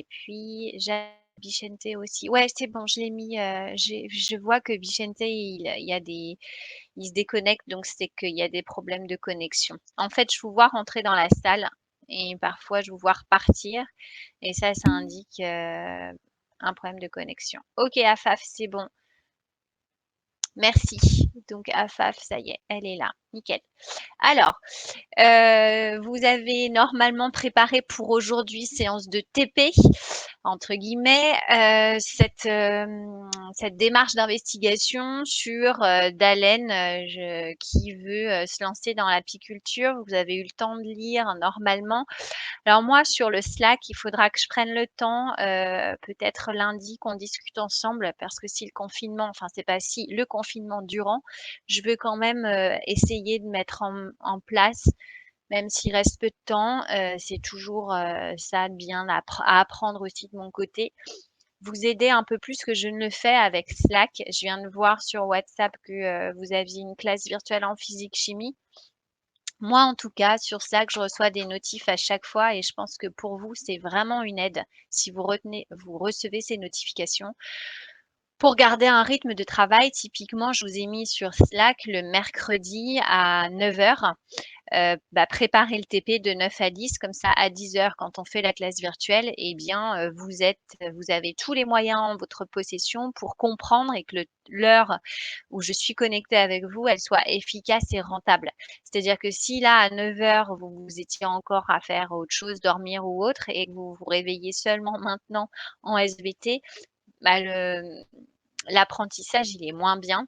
Et puis, j'ai Vicente aussi. Ouais, c'est bon, je l'ai mis, je vois que Vicente, il y a il se déconnecte, donc c'est qu'il y a des problèmes de connexion. En fait, je vous vois rentrer dans la salle et parfois je vous vois repartir et ça indique, un problème de connexion. OK, Afaf, c'est bon. Merci. Donc Afaf, ça y est, elle est là. Nickel. Alors, vous avez normalement préparé pour aujourd'hui séance de TP, entre guillemets, cette démarche d'investigation sur Dalen qui veut se lancer dans l'apiculture. Vous avez eu le temps de lire normalement. Alors moi, sur le Slack, il faudra que je prenne le temps, peut-être lundi, qu'on discute ensemble parce que si le confinement, enfin c'est pas si, le confinement durant, je veux quand même essayer de mettre en place, même s'il reste peu de temps, c'est toujours ça de bien à apprendre aussi de mon côté. Vous aider un peu plus que je ne le fais avec Slack. Je viens de voir sur WhatsApp que vous aviez une classe virtuelle en physique-chimie. Moi, en tout cas, sur Slack, je reçois des notifs à chaque fois et je pense que pour vous, c'est vraiment une aide si vous recevez ces notifications. Pour garder un rythme de travail, typiquement, je vous ai mis sur Slack le mercredi à 9h préparer le TP de 9 à 10, comme ça à 10h quand on fait la classe virtuelle, eh bien vous avez tous les moyens en votre possession pour comprendre et que l'heure où je suis connectée avec vous, elle soit efficace et rentable. C'est-à-dire que si là à 9h vous étiez encore à faire autre chose, dormir ou autre, et que vous vous réveillez seulement maintenant en SVT, l'apprentissage il est moins bien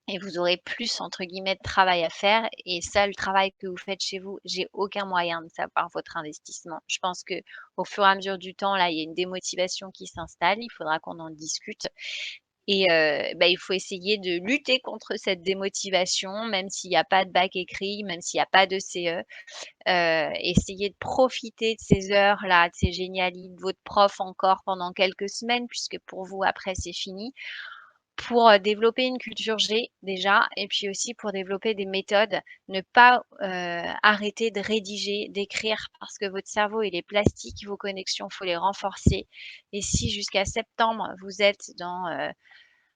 et vous aurez plus entre guillemets «de travail» à faire et ça, le travail que vous faites chez vous, j'ai aucun moyen de savoir votre investissement. Je pense que au fur et à mesure du temps, là, il y a une démotivation qui s'installe, il faudra qu'on en discute et il faut essayer de lutter contre cette démotivation, même s'il y a pas de bac écrit, même s'il y a pas de CE. Essayer de profiter de ces heures-là, de ces génialités de votre prof encore pendant quelques semaines puisque pour vous après c'est fini. Pour développer une culture G déjà et puis aussi pour développer des méthodes, ne pas arrêter de rédiger, d'écrire parce que votre cerveau il est plastique, vos connexions, faut les renforcer et si jusqu'à septembre vous êtes dans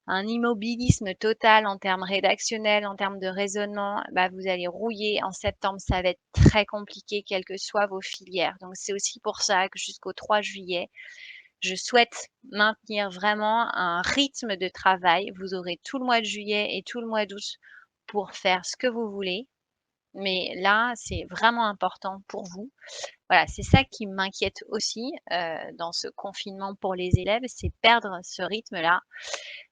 un immobilisme total en termes rédactionnels, en termes de raisonnement, vous allez rouiller. En septembre, ça va être très compliqué, quelles que soient vos filières. Donc, c'est aussi pour ça que jusqu'au 3 juillet, je souhaite maintenir vraiment un rythme de travail. Vous aurez tout le mois de juillet et tout le mois d'août pour faire ce que vous voulez. Mais là, c'est vraiment important pour vous. Voilà, c'est ça qui m'inquiète aussi dans ce confinement pour les élèves, c'est perdre ce rythme-là,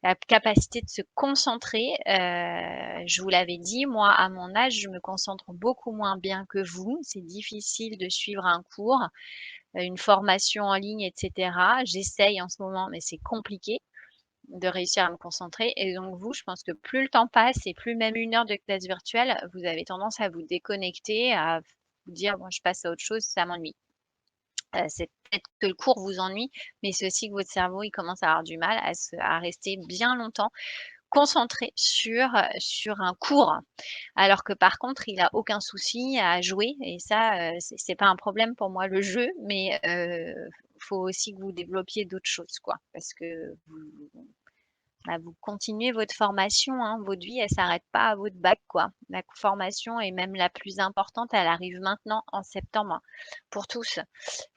la capacité de se concentrer. Je vous l'avais dit, moi, à mon âge, je me concentre beaucoup moins bien que vous. C'est difficile de suivre un cours, une formation en ligne, etc. J'essaye en ce moment, mais c'est compliqué de réussir à me concentrer. Et donc vous, je pense que plus le temps passe et plus même une heure de classe virtuelle, vous avez tendance à vous déconnecter, à vous dire bon, je passe à autre chose, ça m'ennuie. C'est peut-être que le cours vous ennuie, mais c'est aussi que votre cerveau, il commence à avoir du mal à rester bien longtemps concentré sur un cours. Alors que par contre, il a aucun souci à jouer et ça, c'est pas un problème pour moi le jeu, mais faut aussi que vous développiez d'autres choses quoi. Parce que vous continuez votre formation, hein, votre vie elle s'arrête pas à votre bac quoi. La formation est même la plus importante, elle arrive maintenant en septembre pour tous.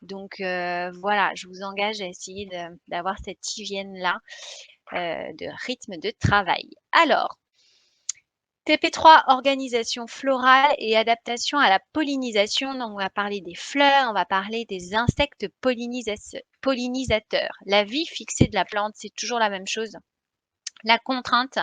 Donc voilà, je vous engage à essayer d'avoir cette hygiène-là, de rythme de travail. Alors, TP3, organisation florale et adaptation à la pollinisation. Donc, on va parler des fleurs, on va parler des insectes pollinisateurs. La vie fixée de la plante, c'est toujours la même chose. La contrainte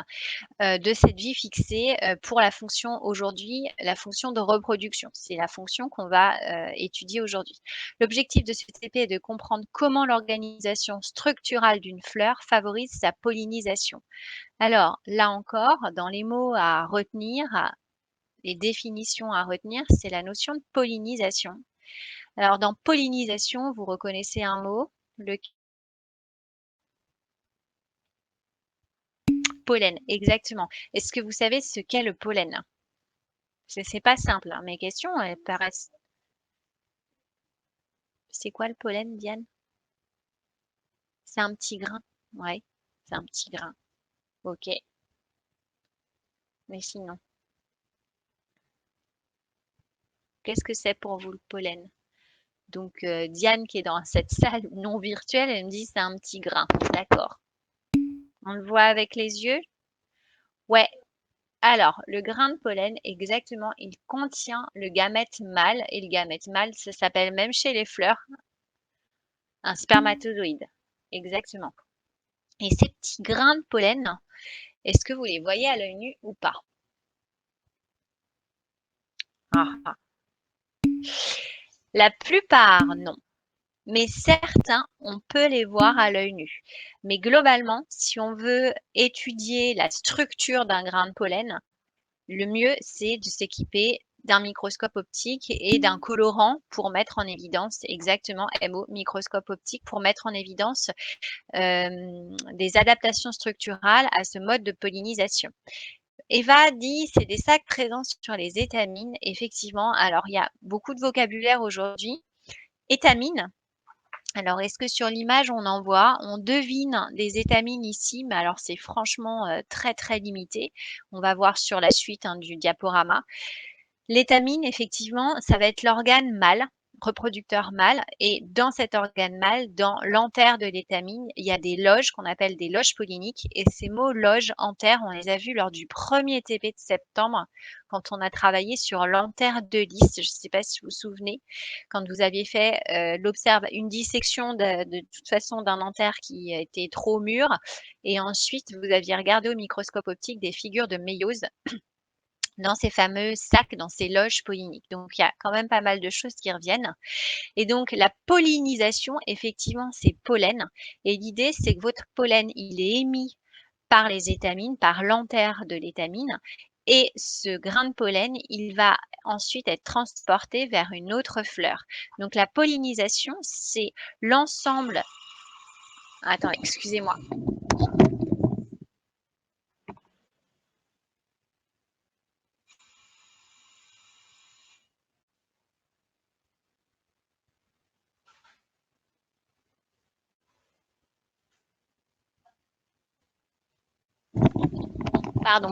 de cette vie fixée pour la fonction aujourd'hui, la fonction de reproduction. C'est la fonction qu'on va étudier aujourd'hui. L'objectif de ce TP est de comprendre comment l'organisation structurale d'une fleur favorise sa pollinisation. Alors, là encore, dans les mots à retenir, les définitions à retenir, c'est la notion de pollinisation. Alors, dans pollinisation, vous reconnaissez un mot, le pollen, exactement. Est-ce que vous savez ce qu'est le pollen? C'est pas simple, hein. Mes questions, elles paraissent. C'est quoi le pollen, Diane? C'est un petit grain. Ouais, c'est un petit grain. Ok. Mais sinon, qu'est-ce que c'est pour vous le pollen? Donc, Diane, qui est dans cette salle non virtuelle, elle me dit c'est un petit grain. D'accord. On le voit avec les yeux? Ouais. Alors, le grain de pollen, exactement, il contient le gamète mâle. Et le gamète mâle, ça s'appelle même chez les fleurs un spermatozoïde. Exactement. Et ces petits grains de pollen, est-ce que vous les voyez à l'œil nu ou pas? Ah, ah. La plupart, non. Mais certains, on peut les voir à l'œil nu. Mais globalement, si on veut étudier la structure d'un grain de pollen, le mieux, c'est de s'équiper d'un microscope optique et d'un colorant pour mettre en évidence, exactement, MO, microscope optique, pour mettre en évidence des adaptations structurales à ce mode de pollinisation. Eva dit, c'est des sacs présents sur les étamines. Effectivement, alors il y a beaucoup de vocabulaire aujourd'hui. Étamines, alors, est-ce que sur l'image, on en voit? On devine des étamines ici, mais alors c'est franchement très, très limité. On va voir sur la suite du diaporama. L'étamine, effectivement, ça va être l'organe mâle, reproducteur mâle. Et dans cet organe mâle, dans l'antère de l'étamine, il y a des loges qu'on appelle des loges polliniques. Et ces mots loges, antère, on les a vus lors du premier TP de septembre, quand on a travaillé sur l'antère de lys. Je ne sais pas si vous vous souvenez, quand vous aviez fait une dissection de toute façon d'un antère qui était trop mûr. Et ensuite, vous aviez regardé au microscope optique des figures de méiose dans ces fameux sacs, dans ces loges polliniques. Donc, il y a quand même pas mal de choses qui reviennent. Et donc, la pollinisation, effectivement, c'est pollen. Et l'idée, c'est que votre pollen, il est émis par les étamines, par l'antère de l'étamine. Et ce grain de pollen, il va ensuite être transporté vers une autre fleur. Donc, la pollinisation, c'est l'ensemble. Attends, excusez-moi.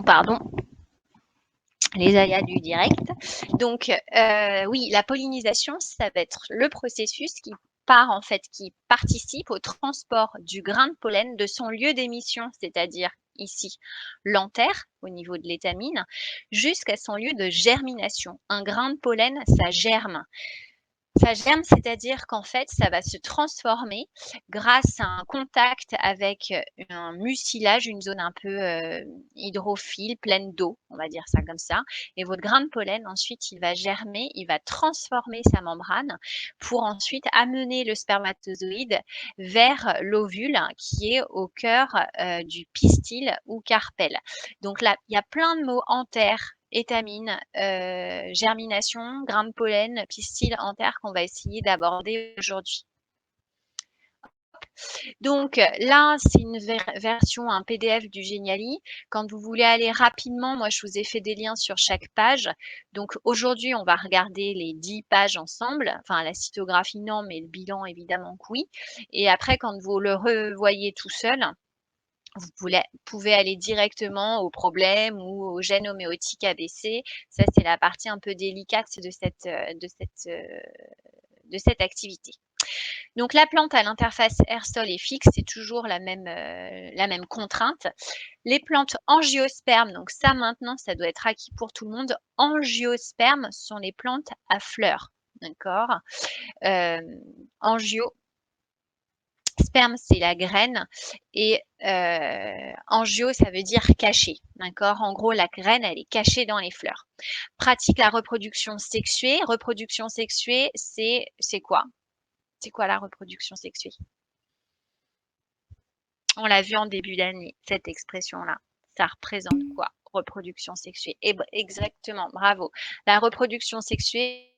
Pardon. Les aléas du direct. Donc, oui, la pollinisation, ça va être le processus qui participe au transport du grain de pollen de son lieu d'émission, c'est-à-dire ici l'antère au niveau de l'étamine, jusqu'à son lieu de germination. Un grain de pollen, ça germe. Ça germe, c'est-à-dire qu'en fait, ça va se transformer grâce à un contact avec un mucilage, une zone un peu hydrophile, pleine d'eau, on va dire ça comme ça. Et votre grain de pollen, ensuite, il va germer, il va transformer sa membrane pour ensuite amener le spermatozoïde vers l'ovule qui est au cœur du pistil ou carpelle. Donc là, il y a plein de mots antères, étamine, germination, grain de pollen, pistil, antère qu'on va essayer d'aborder aujourd'hui. Donc là, c'est une version, un PDF du Geniali. Quand vous voulez aller rapidement, moi, je vous ai fait des liens sur chaque page. Donc aujourd'hui, on va regarder les 10 pages ensemble. Enfin, la cytographie, non, mais le bilan, évidemment que oui. Et après, quand vous le revoyez tout seul, vous pouvez aller directement au problème ou au gène homéotique ABC. Ça, c'est la partie un peu délicate de cette activité. Donc, la plante à l'interface air-sol et fixe, c'est toujours la même contrainte. Les plantes angiospermes, donc ça maintenant, ça doit être acquis pour tout le monde. Angiospermes sont les plantes à fleurs. D'accord. Angio, sperme, c'est la graine et angio, ça veut dire caché. D'accord. En gros, la graine, elle est cachée dans les fleurs. Pratique la reproduction sexuée. Reproduction sexuée, c'est quoi? C'est quoi la reproduction sexuée? On l'a vu en début d'année, cette expression-là. Ça représente quoi? Reproduction sexuée. Et exactement, bravo. La reproduction sexuée,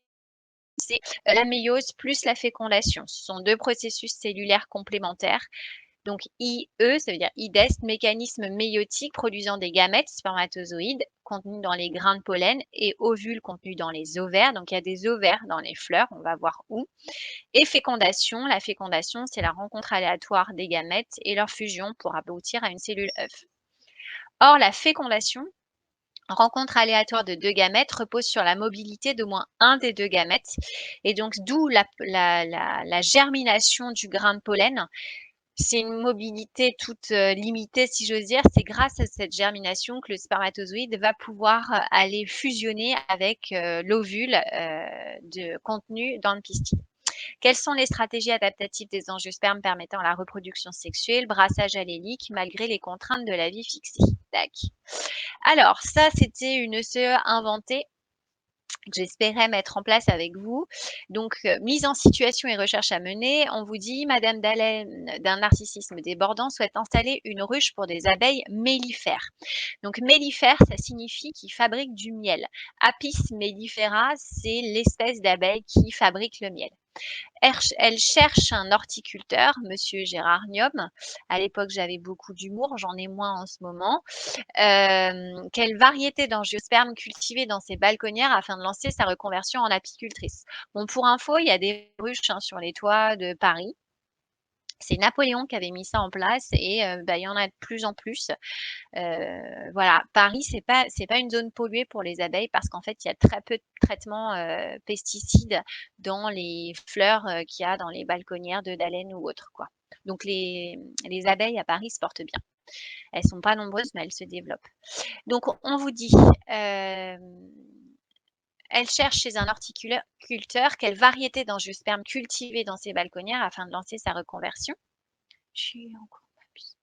c'est la méiose plus la fécondation. Ce sont deux processus cellulaires complémentaires. Donc IE, ça veut dire IDEST, mécanisme méiotique produisant des gamètes spermatozoïdes contenus dans les grains de pollen et ovules contenus dans les ovaires. Donc il y a des ovaires dans les fleurs, on va voir où. Et fécondation, la fécondation, c'est la rencontre aléatoire des gamètes et leur fusion pour aboutir à une cellule œuf. Or, la fécondation, rencontre aléatoire de 2 gamètes, repose sur la mobilité d'au moins un des 2 gamètes et donc d'où la germination du grain de pollen. C'est une mobilité toute, limitée si j'ose dire. C'est grâce à cette germination que le spermatozoïde va pouvoir, aller fusionner avec, l'ovule, contenu dans le pistil. Quelles sont les stratégies adaptatives des angiospermes permettant la reproduction sexuelle? Brassage allélique malgré les contraintes de la vie fixée. Tac. Alors ça, c'était une SE inventée que j'espérais mettre en place avec vous. Donc, mise en situation et recherche à mener. On vous dit, Madame Dallène, d'un narcissisme débordant, souhaite installer une ruche pour des abeilles mellifères. Donc, mellifères, ça signifie qu'ils fabriquent du miel. Apis mellifera, c'est l'espèce d'abeille qui fabrique le miel. Elle cherche un horticulteur, monsieur Gérard Niom. À l'époque, j'avais beaucoup d'humour, j'en ai moins en ce moment. Quelle variété d'angiospermes cultiver dans ses balconnières afin de lancer sa reconversion en apicultrice? Bon, pour info, il y a des ruches sur les toits de Paris. C'est Napoléon qui avait mis ça en place et il y en a de plus en plus. Voilà, Paris, c'est pas une zone polluée pour les abeilles parce qu'en fait, il y a très peu de traitements pesticides dans les fleurs qu'il y a dans les balconnières de Dallène ou autres, quoi. Donc les abeilles à Paris se portent bien. Elles sont pas nombreuses, mais elles se développent. Donc on vous dit, elle cherche chez un horticulteur quelle variété d'angiosperme cultiver dans ses balconnières afin de lancer sa reconversion. Je suis encore pas plus.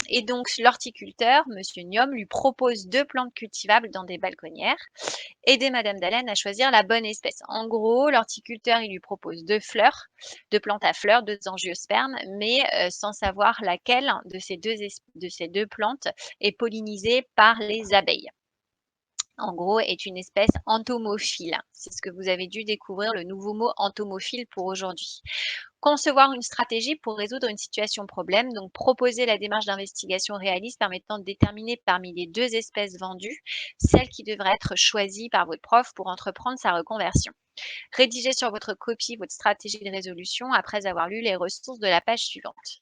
Et donc l'horticulteur, monsieur Niom, lui propose 2 plantes cultivables dans des balconnières. Aider madame Dallène à choisir la bonne espèce. En gros, l'horticulteur, il lui propose 2 fleurs, 2 plantes à fleurs, 2 angiospermes, mais sans savoir laquelle de ces 2 plantes est pollinisée par les abeilles. En gros, est une espèce entomophile. C'est ce que vous avez dû découvrir, le nouveau mot entomophile pour aujourd'hui. Concevoir une stratégie pour résoudre une situation problème, donc proposer la démarche d'investigation réaliste permettant de déterminer parmi les 2 espèces vendues, celle qui devrait être choisie par votre prof pour entreprendre sa reconversion. Rédigez sur votre copie votre stratégie de résolution après avoir lu les ressources de la page suivante.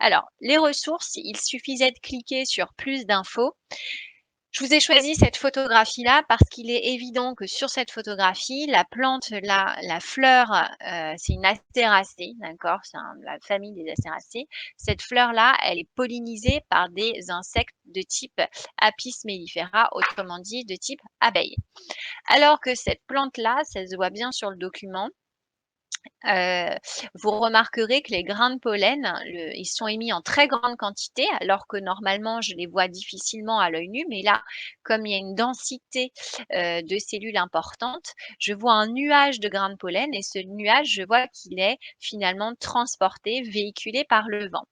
Alors, les ressources, il suffisait de cliquer sur plus d'infos. Je vous ai choisi cette photographie-là parce qu'il est évident que sur cette photographie, la plante, la fleur, c'est une astéracée, d'accord? C'est la famille des astéracées. Cette fleur-là, elle est pollinisée par des insectes de type Apis mellifera, autrement dit de type abeille. Alors que cette plante-là, ça se voit bien sur le document, vous remarquerez que les grains de pollen, ils sont émis en très grande quantité, alors que normalement, je les vois difficilement à l'œil nu. Mais là, comme il y a une densité de cellules importante, je vois un nuage de grains de pollen et ce nuage, je vois qu'il est finalement transporté, véhiculé par le vent.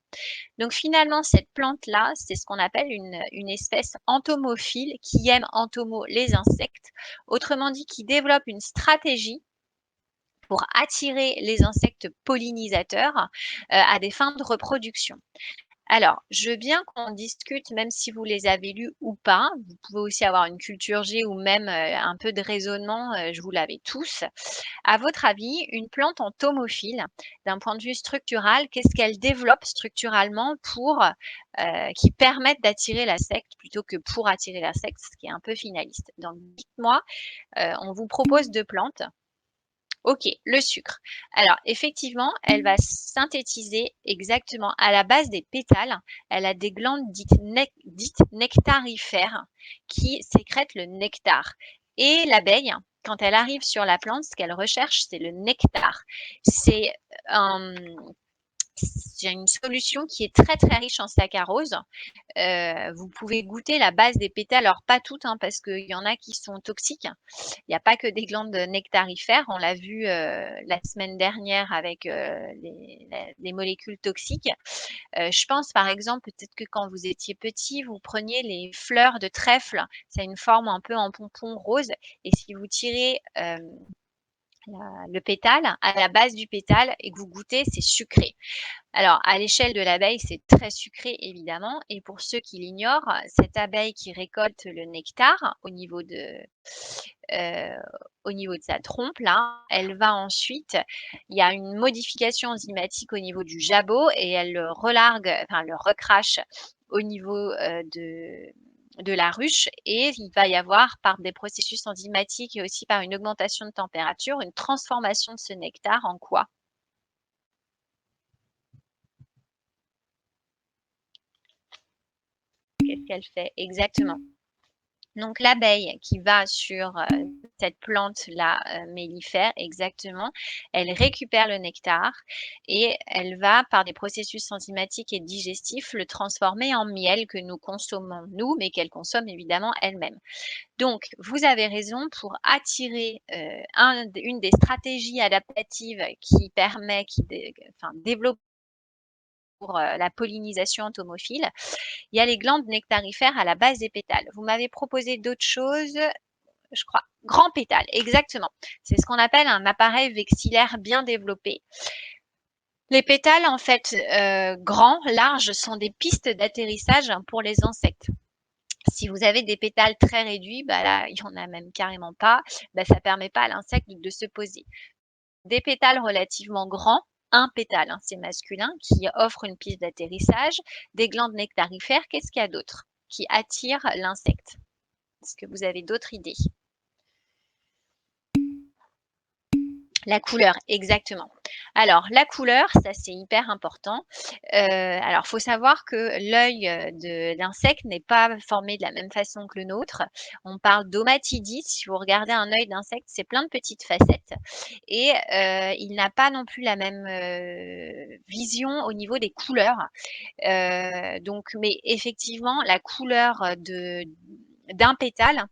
Donc finalement, cette plante-là, c'est ce qu'on appelle une espèce entomophile qui aime entomo les insectes, autrement dit, qui développe une stratégie pour attirer les insectes pollinisateurs à des fins de reproduction. Alors, je veux bien qu'on discute, même si vous les avez lus ou pas. Vous pouvez aussi avoir une culture G ou même un peu de raisonnement, je vous l'avais tous. À votre avis, une plante entomophile, d'un point de vue structural, qu'est-ce qu'elle développe structurellement pour qui permette d'attirer l'insecte plutôt que pour attirer l'insecte, ce qui est un peu finaliste. Donc, dites-moi, on vous propose 2 plantes. OK, le sucre. Alors effectivement, elle va synthétiser exactement à la base des pétales, elle a des glandes dites nectarifères qui sécrètent le nectar et l'abeille, quand elle arrive sur la plante, ce qu'elle recherche, c'est le nectar. C'est, c'est une solution qui est très, très riche en saccharose. Vous pouvez goûter la base des pétales, alors pas toutes, hein, parce qu'il y en a qui sont toxiques. Il n'y a pas que des glandes nectarifères, on l'a vu la semaine dernière avec les molécules toxiques. Je pense par exemple, peut-être que quand vous étiez petit, vous preniez les fleurs de trèfle, ça a une forme un peu en pompon rose, et si vous tirez le pétale, à la base du pétale et que vous goûtez, c'est sucré. Alors, à l'échelle de l'abeille, c'est très sucré évidemment et pour ceux qui l'ignorent, cette abeille qui récolte le nectar heu, au niveau de sa trompe là, elle va ensuite il y a une modification enzymatique au niveau du jabot et elle le relargue, enfin le recrache au niveau, de la ruche et il va y avoir par des processus enzymatiques et aussi par une augmentation de température, une transformation de ce nectar en quoi? Qu'est-ce qu'elle fait? Exactement. Donc l'abeille qui va sur, cette plante-là, mellifère exactement, elle récupère le nectar et elle va, par des processus enzymatiques et digestifs, le transformer en miel que nous consommons nous, mais qu'elle consomme évidemment elle-même. Donc vous avez raison pour attirer, une des stratégies adaptatives qui permet qui dé enfin développe pour, la pollinisation entomophile, il y a les glandes nectarifères à la base des pétales. Vous m'avez proposé d'autres choses, je crois. Grand pétale, exactement. C'est ce qu'on appelle un appareil vexillaire bien développé. Les pétales, en fait, grands, larges, sont des pistes d'atterrissage pour les insectes. Si vous avez des pétales très réduits, bah là, il y en a même carrément pas, bah ça permet pas à l'insecte de se poser. Des pétales relativement grands, un pétale, hein, c'est masculin, qui offre une piste d'atterrissage, des glandes nectarifères, qu'est-ce qu'il y a d'autre qui attire l'insecte? Est-ce que vous avez d'autres idées? La couleur, exactement. Alors la couleur, ça c'est hyper important. Alors faut savoir que l'œil, de l'insecte n'est pas formé de la même façon que le nôtre. On parle d'omatidie. Si vous regardez un œil d'insecte, c'est plein de petites facettes et il n'a pas non plus la même, vision au niveau des couleurs. Donc mais effectivement, la couleur, d'un pétale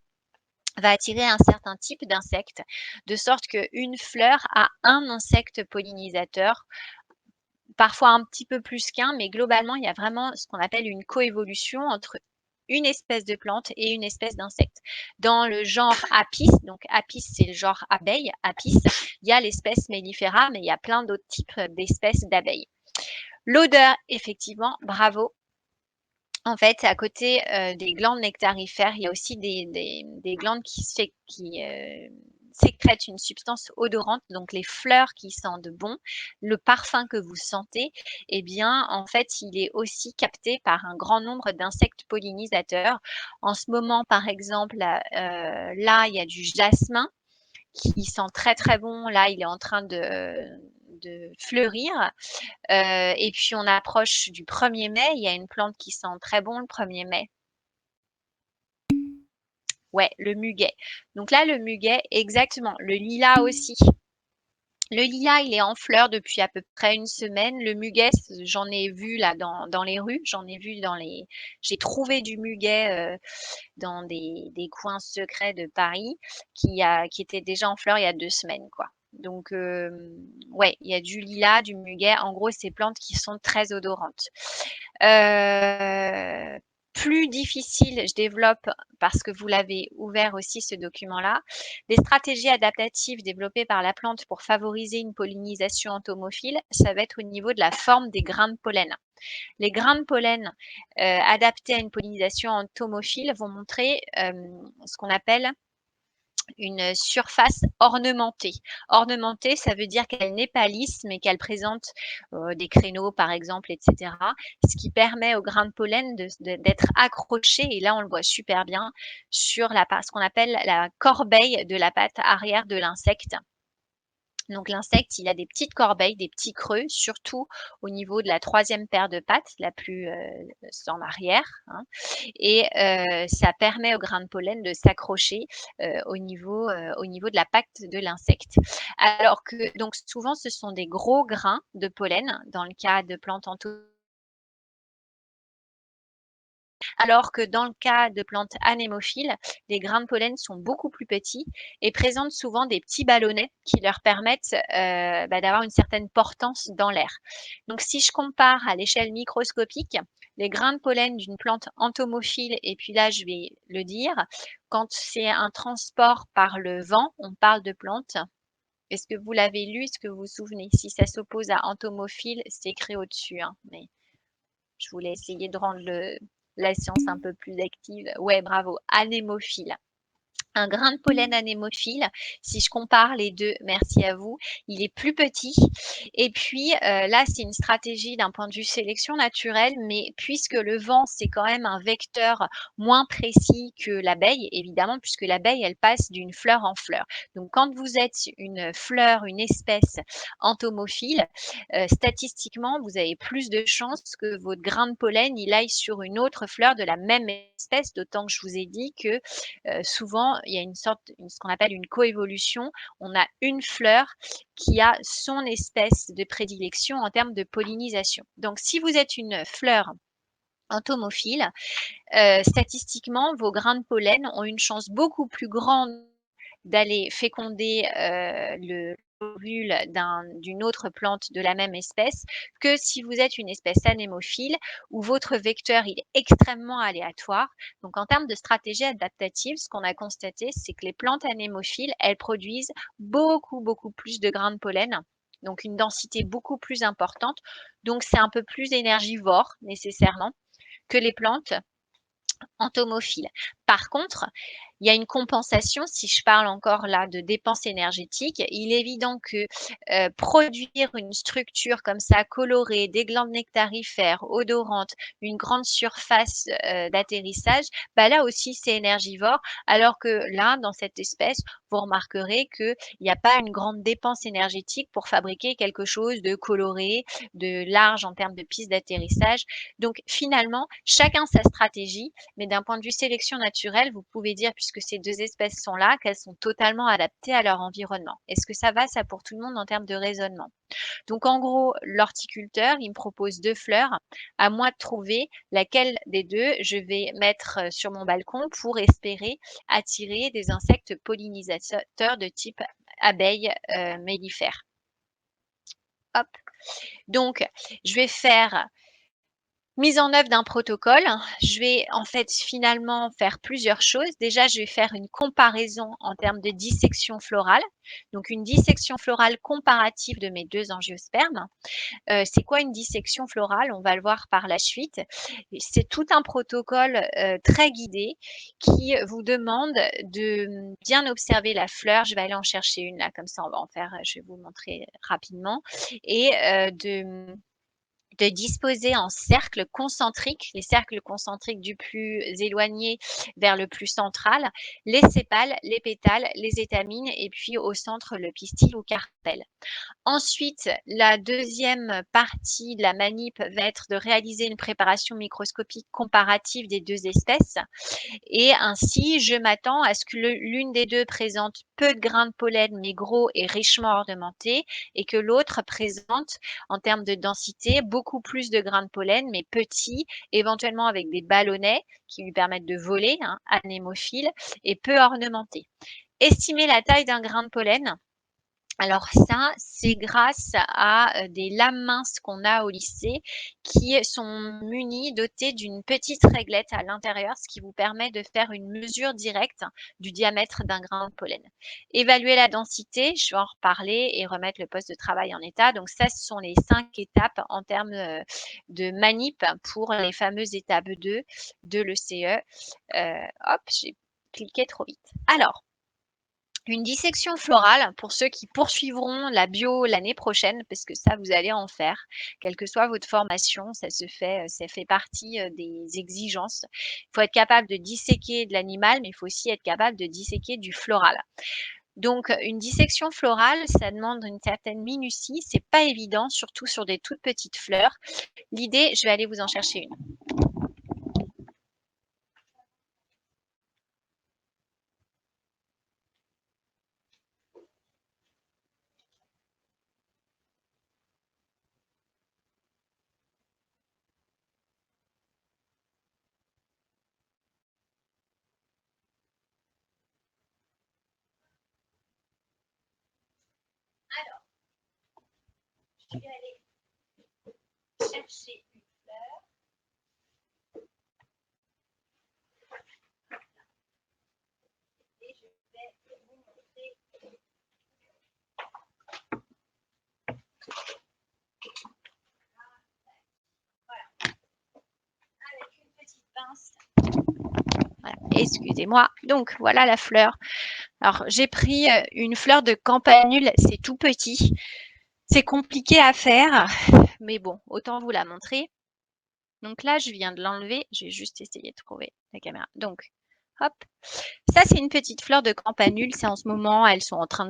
va attirer un certain type d'insecte, de sorte qu'une fleur a un insecte pollinisateur, parfois un petit peu plus qu'un, mais globalement, il y a vraiment ce qu'on appelle une coévolution entre une espèce de plante et une espèce d'insecte. Dans le genre Apis, donc Apis, c'est le genre abeille, Apis, il y a l'espèce Mellifera, mais il y a plein d'autres types d'espèces d'abeilles. L'odeur, effectivement, bravo, en fait, à côté, des glandes nectarifères, il y a aussi des glandes qui sécrètent une substance odorante, donc les fleurs qui sentent bon, le parfum que vous sentez, eh bien, en fait, il est aussi capté par un grand nombre d'insectes pollinisateurs. En ce moment, par exemple, là, il y a du jasmin qui sent très, très bon. Là, il est en train de fleurir. Et puis on approche du 1er mai, il y a une plante qui sent très bon le 1er mai. Ouais, le muguet. Donc là, le muguet, exactement. Le lilas aussi. Le lilas, il est en fleurs depuis à peu près une semaine. Le muguet, j'en ai vu là dans les rues, j'en ai vu dans les j'ai trouvé du muguet, dans des coins secrets de Paris qui était déjà en fleurs il y a 2 semaines, quoi. Donc ouais, il y a du lilas, du muguet. En gros, ces plantes qui sont très odorantes. Heu, Plus difficile, je développe parce que vous l'avez ouvert aussi ce document-là, les stratégies adaptatives développées par la plante pour favoriser une pollinisation entomophile, ça va être au niveau de la forme des grains de pollen. Les grains de pollen, adaptés à une pollinisation entomophile vont montrer, ce qu'on appelle une surface ornementée. Ornementée, ça veut dire qu'elle n'est pas lisse, mais qu'elle présente des créneaux, par exemple, etc. Ce qui permet aux grains de pollen d'être accrochés, et là on le voit super bien, sur ce qu'on appelle la corbeille de la patte arrière de l'insecte. Donc l'insecte, il a des petites corbeilles, des petits creux, surtout au niveau de la troisième paire de pattes, la plus en arrière, hein, et ça permet aux grains de pollen de s'accrocher au niveau de la patte de l'insecte. Alors que donc souvent ce sont des gros grains de pollen dans le cas de plantes alors que dans le cas de plantes anémophiles, les grains de pollen sont beaucoup plus petits et présentent souvent des petits ballonnets qui leur permettent d'avoir une certaine portance dans l'air. Donc si je compare à l'échelle microscopique, les grains de pollen d'une plante entomophile, et puis là je vais le dire, quand c'est un transport par le vent, on parle de plantes Est-ce que vous l'avez lu? Est-ce que vous vous souvenez? Si ça s'oppose à entomophile, c'est écrit au-dessus, hein, mais je voulais essayer de rendre la science un peu plus active. Ouais, bravo, anémophile. Un grain de pollen anémophile, si je compare les 2, merci à vous, il est plus petit et puis, là, c'est une stratégie d'un point de vue sélection naturelle, mais puisque le vent, c'est quand même un vecteur moins précis que l'abeille, évidemment, puisque l'abeille, elle passe d'une fleur en fleur. Donc quand vous êtes une fleur, une espèce entomophile, statistiquement, vous avez plus de chances que votre grain de pollen, il aille sur une autre fleur de la même espèce, d'autant que je vous ai dit que souvent, il y a ce qu'on appelle une coévolution. On a une fleur qui a son espèce de prédilection en termes de pollinisation. Donc, si vous êtes une fleur entomophile, statistiquement, vos grains de pollen ont une chance beaucoup plus grande d'aller féconder le l'ovule d'une autre plante de la même espèce que si vous êtes une espèce anémophile où votre vecteur il est extrêmement aléatoire. Donc en termes de stratégie adaptative, ce qu'on a constaté, c'est que les plantes anémophiles, elles produisent beaucoup plus de grains de pollen, donc une densité beaucoup plus importante. Donc c'est un peu plus énergivore nécessairement que les plantes entomophiles. Par contre, il y a une compensation, si je parle encore là de dépenses énergétiques. Il est évident que produire une structure comme ça, colorée, des glandes nectarifères, odorantes, une grande surface d'atterrissage, bah là aussi c'est énergivore, alors que là, dans cette espèce, vous remarquerez qu'il n'y a pas une grande dépense énergétique pour fabriquer quelque chose de coloré, de large en termes de piste d'atterrissage. Donc finalement, chacun sa stratégie, mais d'un point de vue sélection naturelle, vous pouvez dire, puisque ces 2 espèces sont là, qu'elles sont totalement adaptées à leur environnement. Est-ce que ça va, ça, pour tout le monde en termes de raisonnement? Donc en gros, l'horticulteur, il me propose 2 fleurs. À moi de trouver laquelle des 2 je vais mettre sur mon balcon pour espérer attirer des insectes pollinisateurs de type abeille mellifère. Hop. Donc, je vais faire mise en œuvre d'un protocole. Je vais en fait finalement faire plusieurs choses. Déjà, je vais faire une comparaison en termes de dissection florale. Donc une dissection florale comparative de mes 2 angiospermes. C'est quoi une dissection florale? On va le voir par la suite. C'est tout un protocole très guidé qui vous demande de bien observer la fleur. Je vais aller en chercher une là, comme ça on va en faire, je vais vous montrer rapidement. Et de disposer en cercles concentriques, les cercles concentriques du plus éloigné vers le plus central, les sépales, les pétales, les étamines et puis au centre le pistil ou carpelle. Ensuite, la deuxième partie de la manip va être de réaliser une préparation microscopique comparative des 2 espèces et ainsi je m'attends à ce que l'une des 2 présente peu de grains de pollen mais gros et richement ornementés et que l'autre présente en termes de densité beaucoup plus de grains de pollen mais petits, éventuellement avec des ballonnets qui lui permettent de voler, hein, anémophiles et peu ornementés. Estimer la taille d'un grain de pollen. Alors ça, c'est grâce à des lames minces qu'on a au lycée qui sont munies, dotées d'une petite réglette à l'intérieur, ce qui vous permet de faire une mesure directe du diamètre d'un grain de pollen. Évaluer la densité, je vais en reparler et remettre le poste de travail en état. Donc ça, ce sont les 5 étapes en termes de manip pour les fameuses étapes 2 de l'ECE. Hop, j'ai cliqué trop vite. Alors, une dissection florale, pour ceux qui poursuivront la bio l'année prochaine, parce que ça, vous allez en faire, quelle que soit votre formation, ça fait partie des exigences. Il faut être capable de disséquer de l'animal, mais il faut aussi être capable de disséquer du floral. Donc, une dissection florale, ça demande une certaine minutie. C'est pas évident, surtout sur des toutes petites fleurs. L'idée, je vais aller vous en chercher une. Alors, je vais aller chercher une fleur. Et je vais vous montrer excusez-moi. Donc, voilà la fleur. Alors, j'ai pris une fleur de campanule, c'est tout petit. C'est compliqué à faire, mais bon, autant vous la montrer. Donc là, je viens de l'enlever. Je vais juste essayer de trouver la caméra. Donc, hop. Ça, c'est une petite fleur de campanule. C'est en ce moment, elles sont en train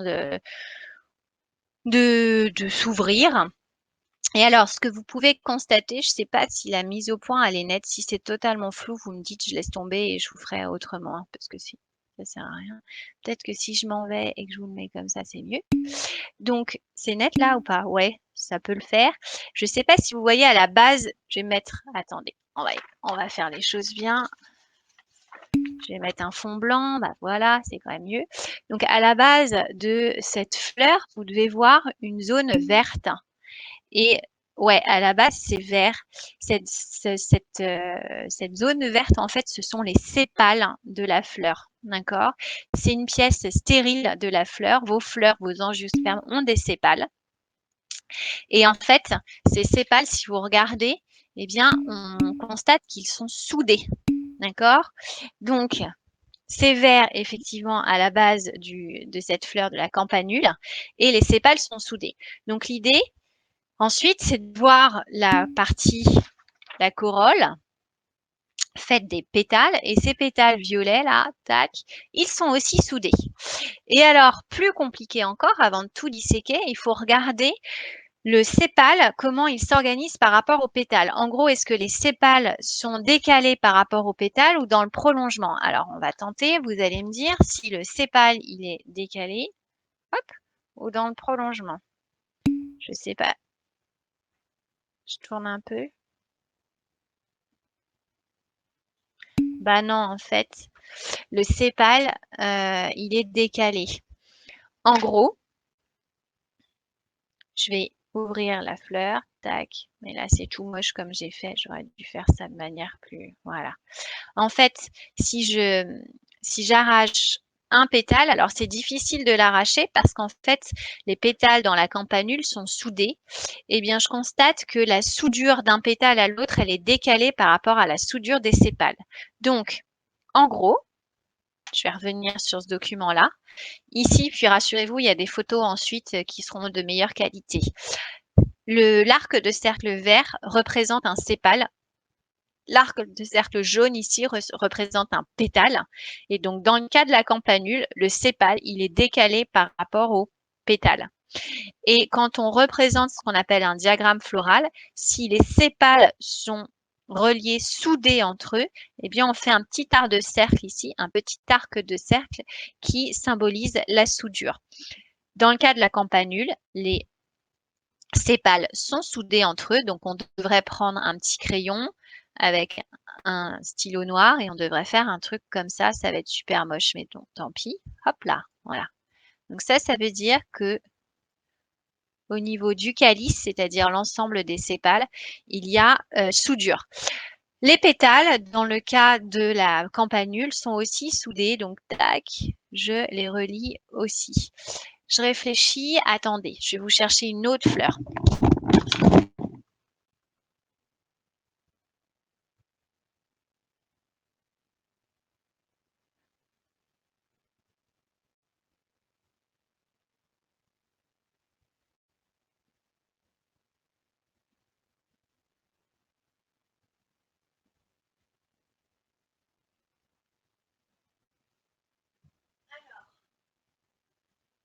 de s'ouvrir. Et alors, ce que vous pouvez constater, je ne sais pas si la mise au point, elle est nette. Si c'est totalement flou, vous me dites, je laisse tomber et je vous ferai autrement, hein, parce que si, ça sert à rien. Peut-être que si je m'en vais et que je vous le mets comme ça, c'est mieux. Donc, c'est net là ou pas? Ouais, ça peut le faire. Je ne sais pas si vous voyez à la base, je vais mettre, attendez, on va faire les choses bien. Je vais mettre un fond blanc, bah voilà, c'est quand même mieux. Donc, à la base de cette fleur, vous devez voir une zone verte. Et ouais, à la base, c'est vert. Cette zone verte, en fait, ce sont les sépales de la fleur. D'accord? C'est une pièce stérile de la fleur. Vos fleurs, vos angiospermes ont des sépales. Et en fait, ces sépales, si vous regardez, eh bien, on constate qu'ils sont soudés. D'accord? Donc, c'est vert, effectivement, à la base de cette fleur de la campanule. Et les sépales sont soudés. Donc, l'idée, ensuite, c'est de voir la partie, la corolle, faite des pétales. Et ces pétales violets, là, tac, ils sont aussi soudés. Et alors, plus compliqué encore, avant de tout disséquer, il faut regarder le sépale, comment il s'organise par rapport aux pétales. En gros, est-ce que les sépales sont décalés par rapport aux pétales ou dans le prolongement? Alors, on va tenter. Vous allez me dire si le sépale, il est décalé, hop, ou dans le prolongement. Je sais pas. Je tourne un peu. Bah non, en fait, le sépale, il est décalé. En gros, je vais ouvrir la fleur, tac, mais là c'est tout moche comme j'ai fait, j'aurais dû faire ça de manière plus, voilà. En fait, si j'arrache un pétale, alors c'est difficile de l'arracher parce qu'en fait, les pétales dans la campanule sont soudés. Eh bien, je constate que la soudure d'un pétale à l'autre, elle est décalée par rapport à la soudure des sépales. Donc, en gros, je vais revenir sur ce document-là. Ici, puis rassurez-vous, il y a des photos ensuite qui seront de meilleure qualité. L'arc de cercle vert représente un sépale. L'arc de cercle jaune ici représente un pétale. Et donc, dans le cas de la campanule, le sépale, il est décalé par rapport au pétale. Et quand on représente ce qu'on appelle un diagramme floral, si les sépales sont reliés, soudés entre eux, eh bien, on fait un petit arc de cercle ici, un petit arc de cercle qui symbolise la soudure. Dans le cas de la campanule, les sépales sont soudés entre eux, donc on devrait prendre un petit crayon avec un stylo noir et on devrait faire un truc comme ça. Ça va être super moche, mais donc tant pis. Hop là, voilà. Donc ça veut dire que au niveau du calice, c'est-à-dire l'ensemble des sépales, il y a soudure. Les pétales, dans le cas de la campanule, sont aussi soudés, donc tac, je les relie aussi. Je réfléchis, attendez, je vais vous chercher une autre fleur.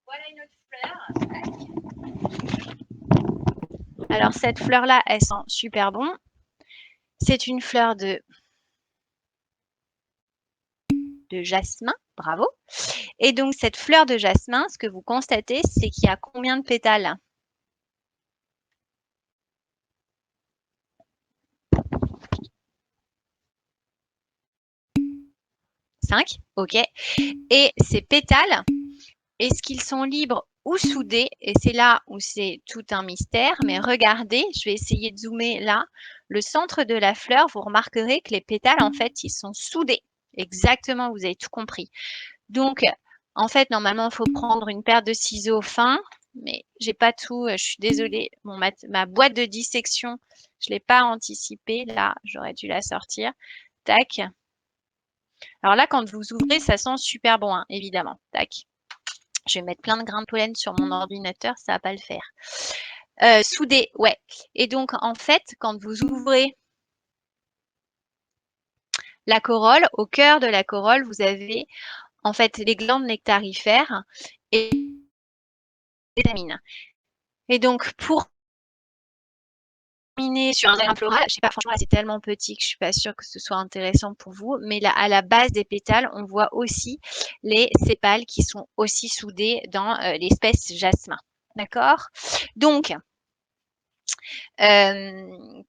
Voilà une autre fleur. Alors cette fleur-là, elle sent super bon. C'est une fleur de jasmin, bravo. Et donc cette fleur de jasmin, ce que vous constatez, c'est qu'il y a combien de pétales? 5, ok. Et ces pétales, est-ce qu'ils sont libres ou soudés? Et c'est là où c'est tout un mystère. Mais regardez, je vais essayer de zoomer là. Le centre de la fleur, vous remarquerez que les pétales, en fait, ils sont soudés. Exactement, vous avez tout compris. Donc, en fait, normalement, il faut prendre une paire de ciseaux fins. Mais j'ai pas tout, je suis désolée. Bon, ma boîte de dissection, je ne l'ai pas anticipée. Là, j'aurais dû la sortir. Tac. Alors là, quand vous ouvrez, ça sent super bon, hein, évidemment. Tac. Je vais mettre plein de grains de pollen sur mon ordinateur, ça va pas le faire. Soudé, ouais. Et donc, en fait, quand vous ouvrez la corolle, au cœur de la corolle, vous avez en fait les glandes nectarifères et les étamines. Et donc, pour terminer sur un diagramme floral, je sais pas, franchement, là, c'est tellement petit que je suis pas sûre que ce soit intéressant pour vous, mais là, à la base des pétales, on voit aussi les sépales qui sont aussi soudés dans l'espèce jasmin. D'accord? Donc,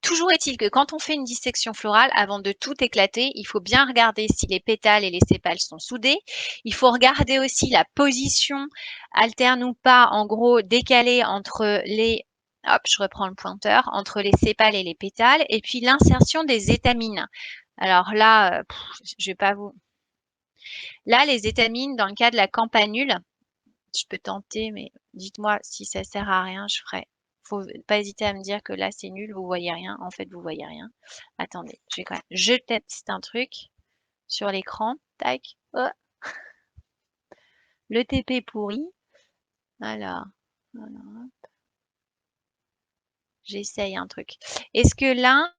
toujours est-il que quand on fait une dissection florale, avant de tout éclater, il faut bien regarder si les pétales et les sépales sont soudés. Il faut regarder aussi la position alterne ou pas, en gros décalée entre les, hop, je reprends le pointeur, entre les sépales et les pétales, et puis l'insertion des étamines. Alors là, je vais pas vous. Là, les étamines, dans le cas de la campanule, je peux tenter, mais dites-moi si ça sert à rien, je ferai. Faut pas hésiter à me dire que là c'est nul, vous voyez rien. En fait, vous voyez rien. Attendez, je vais quand même. Je teste un truc sur l'écran. Tac. Oh, le TP pourri. Alors, voilà. J'essaye un truc. Est-ce que là,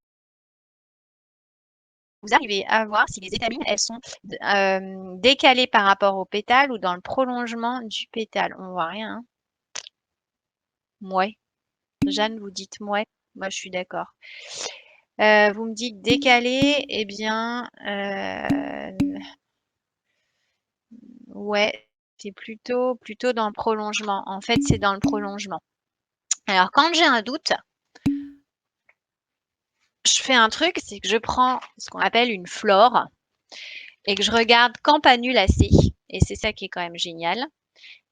vous arrivez à voir si les étamines, elles sont décalées par rapport au pétale ou dans le prolongement du pétale? On voit rien, hein. Mouais. Jeanne, vous dites mouais. Moi, je suis d'accord. Vous me dites décalé, eh bien, ouais, c'est plutôt dans le prolongement. En fait, c'est dans le prolongement. Alors, quand j'ai un doute, je fais un truc, c'est que je prends ce qu'on appelle une flore et que je regarde campanulacées. Et c'est ça qui est quand même génial.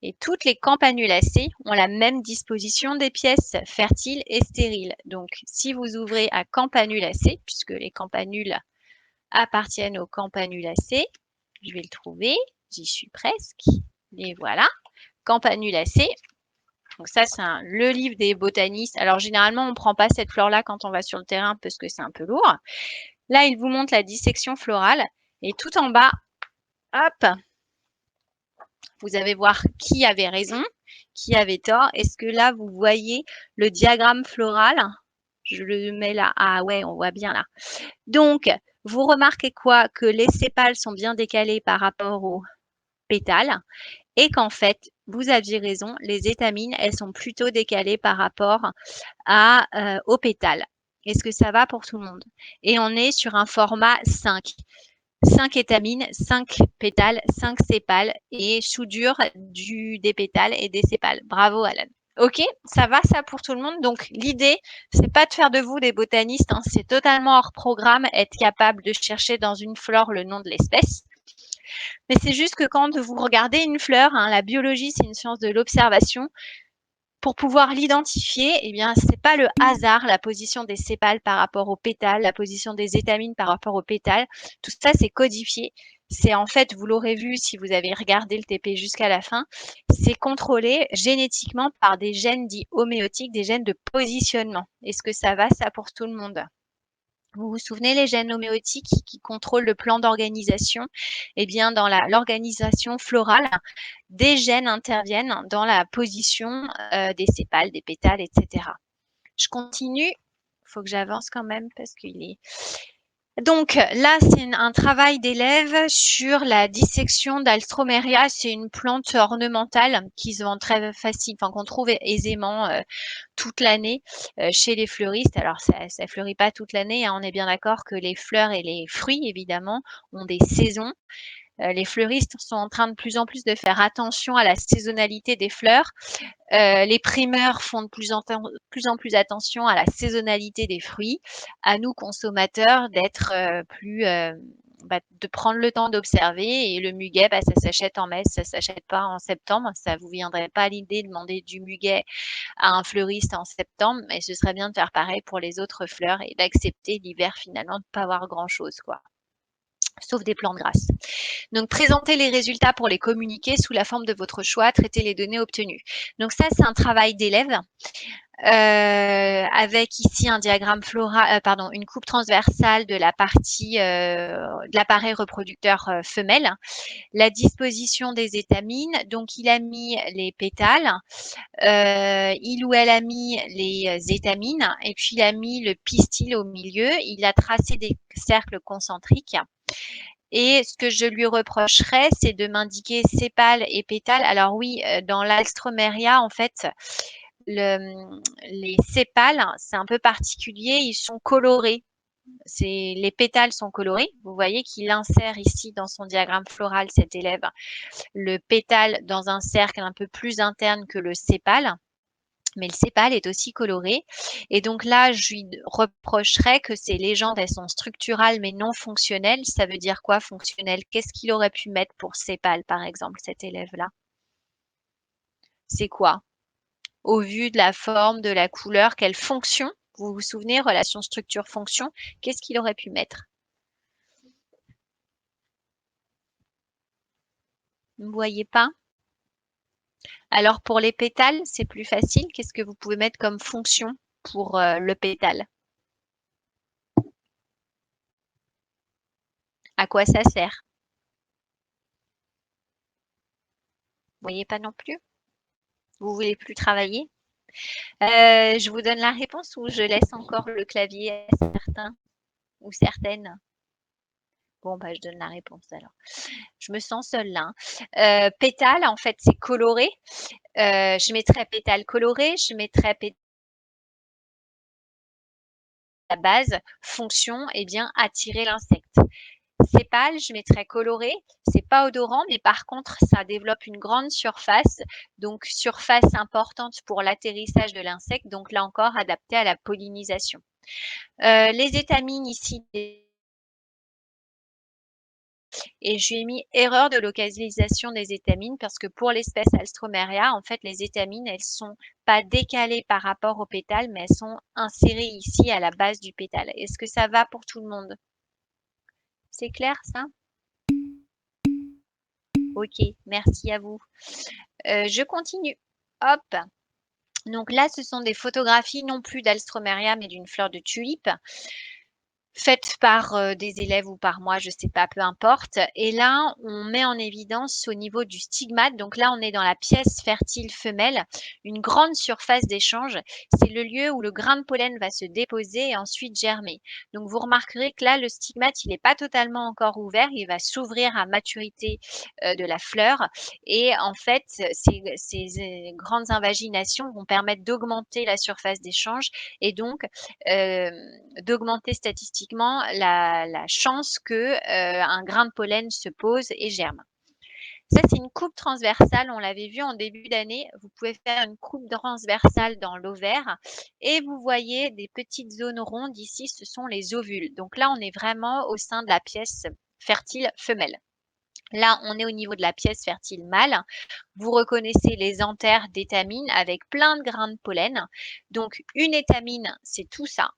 Et toutes les campanulacées ont la même disposition des pièces fertiles et stériles. Donc, si vous ouvrez à campanulacées, puisque les campanules appartiennent aux campanulacées, je vais le trouver, j'y suis presque. Et voilà, campanulacées. Donc ça, c'est le livre des botanistes. Alors généralement, on ne prend pas cette fleur-là quand on va sur le terrain parce que c'est un peu lourd. Là, il vous montre la dissection florale. Et tout en bas, hop, vous allez voir qui avait raison, qui avait tort. Est-ce que là, vous voyez le diagramme floral? Je le mets là. Ah ouais, on voit bien là. Donc, vous remarquez quoi? Que les sépales sont bien décalés par rapport aux pétales et qu'en fait, vous aviez raison, les étamines, elles sont plutôt décalées par rapport aux pétales. Est-ce que ça va pour tout le monde? Et on est sur un format 5. 5 étamines, 5 pétales, 5 sépales et soudure des pétales et des sépales. Bravo Alan. Ok, ça va ça pour tout le monde. Donc l'idée, c'est pas de faire de vous des botanistes, hein, c'est totalement hors programme, être capable de chercher dans une flore le nom de l'espèce. Mais c'est juste que quand vous regardez une fleur, hein, la biologie, c'est une science de l'observation. Pour pouvoir l'identifier, eh bien, c'est pas le hasard, la position des sépales par rapport aux pétales, la position des étamines par rapport aux pétales. Tout ça, c'est codifié. C'est en fait, vous l'aurez vu si vous avez regardé le TP jusqu'à la fin, c'est contrôlé génétiquement par des gènes dits homéotiques, des gènes de positionnement. Est-ce que ça va, ça pour tout le monde? Vous vous souvenez les gènes homéotiques qui contrôlent le plan d'organisation? Eh bien, dans l'organisation florale, des gènes interviennent dans la position des sépales, des pétales, etc. Je continue. Il faut que j'avance quand même parce qu'il est. Donc là, c'est un travail d'élève sur la dissection d'Alstromeria. C'est une plante ornementale qui se vend très facile, enfin qu'on trouve aisément toute l'année chez les fleuristes. Alors ça fleurit pas toute l'année, hein, on est bien d'accord que les fleurs et les fruits évidemment ont des saisons. Les fleuristes sont en train de plus en plus de faire attention à la saisonnalité des fleurs. Les primeurs font de plus en plus attention à la saisonnalité des fruits. À nous, consommateurs, d'être de prendre le temps d'observer. Et le muguet, ça s'achète en mai, ça ne s'achète pas en septembre. Ça ne vous viendrait pas à l'idée de demander du muguet à un fleuriste en septembre, mais ce serait bien de faire pareil pour les autres fleurs et d'accepter l'hiver finalement de ne pas avoir grand-chose, quoi. Sauf des plantes grasses. Donc, présentez les résultats pour les communiquer sous la forme de votre choix, traitez les données obtenues. Donc ça, c'est un travail d'élève. avec ici un diagramme floral, pardon, une coupe transversale de la partie de l'appareil reproducteur femelle, la disposition des étamines. Donc, il a mis les pétales, il ou elle a mis les étamines et puis il a mis le pistil au milieu. Il a tracé des cercles concentriques. Et ce que je lui reprocherais, c'est de m'indiquer sépales et pétales. Alors oui, dans l'alstromeria, en fait, les sépales, c'est un peu particulier, ils sont colorés. Les pétales sont colorés. Vous voyez qu'il insère ici dans son diagramme floral, cet élève, le pétale dans un cercle un peu plus interne que le sépale. Mais le sépale est aussi coloré. Et donc là, je lui reprocherais que ces légendes, elles sont structurales mais non fonctionnelles. Ça veut dire quoi, fonctionnel? Qu'est-ce qu'il aurait pu mettre pour sépale, par exemple, cet élève-là? C'est quoi? Au vu de la forme, de la couleur, quelle fonction? Vous vous souvenez, relation structure-fonction, qu'est-ce qu'il aurait pu mettre? Vous ne voyez pas? Alors pour les pétales, c'est plus facile. Qu'est-ce que vous pouvez mettre comme fonction pour le pétale? À quoi ça sert? Vous voyez pas non plus? Vous voulez plus travailler? Je vous donne la réponse ou je laisse encore le clavier à certains ou certaines? Bon, bah, je donne la réponse alors. Je me sens seule là, hein. Pétales, en fait, c'est coloré. Je mettrais pétales colorés, je mettrais la base, fonction, eh bien, attirer l'insecte. Sépales, je mettrais coloré. C'est pas odorant, mais par contre, ça développe une grande surface. Donc, surface importante pour l'atterrissage de l'insecte. Donc, là encore, adapté à la pollinisation. Les étamines ici, et je lui ai mis erreur de localisation des étamines parce que pour l'espèce Alstromeria, en fait, les étamines, elles sont pas décalées par rapport au pétale, mais elles sont insérées ici à la base du pétale. Est-ce que ça va pour tout le monde? C'est clair ça? Ok, merci à vous. Je continue. Hop. Donc là, ce sont des photographies non plus d'Alstromeria, mais d'une fleur de tulipe, faites par des élèves ou par moi, je sais pas, peu importe. Et là, on met en évidence au niveau du stigmate. Donc là, on est dans la pièce fertile femelle, une grande surface d'échange. C'est le lieu où le grain de pollen va se déposer et ensuite germer. Donc vous remarquerez que là, le stigmate, il n'est pas totalement encore ouvert. Il va s'ouvrir à maturité de la fleur. Et en fait, ces grandes invaginations vont permettre d'augmenter la surface d'échange et donc euh, d'augmenter statistiquement la chance que un grain de pollen se pose et germe. Ça, c'est une coupe transversale. On l'avait vu en début d'année. Vous pouvez faire une coupe transversale dans l'ovaire et vous voyez des petites zones rondes ici. Ce sont les ovules. Donc là, on est vraiment au sein de la pièce fertile femelle. Là, on est au niveau de la pièce fertile mâle. Vous reconnaissez les anthères d'étamines avec plein de grains de pollen. Donc, une étamine, c'est tout ça.